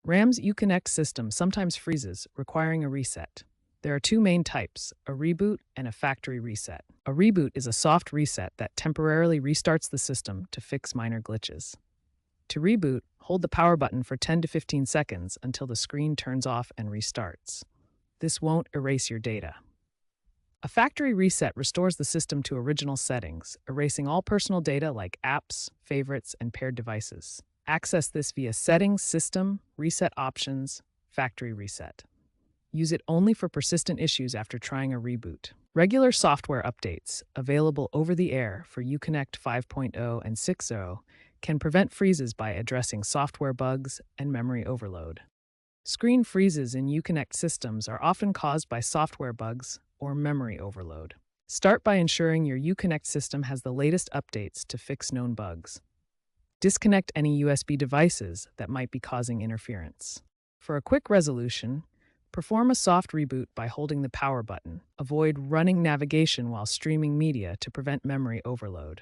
RAM's Uconnect system sometimes freezes, requiring a reset. There are two main types, a reboot and a factory reset. A reboot is a soft reset that temporarily restarts the system to fix minor glitches. To reboot, hold the power button for 10 to 15 seconds until the screen turns off and restarts. This won't erase your data. A factory reset restores the system to original settings, erasing all personal data like apps, favorites, and paired devices. Access this via Settings, System, Reset Options, Factory Reset. Use it only for persistent issues after trying a reboot. Regular software updates, available over the air for Uconnect 5.0 and 6.0, can prevent freezes by addressing software bugs and memory overload. Screen freezes in Uconnect systems are often caused by software bugs or memory overload. Start by ensuring your Uconnect system has the latest updates to fix known bugs. Disconnect any USB devices that might be causing interference. For a quick resolution, perform a soft reboot by holding the power button. Avoid running navigation while streaming media to prevent memory overload.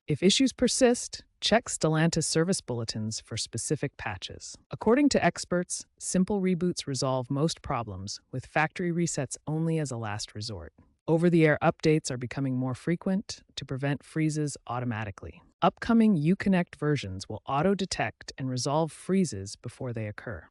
If issues persist, check Stellantis service bulletins for specific patches. According to experts, simple reboots resolve most problems, with factory resets only as a last resort. Over-the-air updates are becoming more frequent to prevent freezes automatically. Upcoming Uconnect versions will auto-detect and resolve freezes before they occur.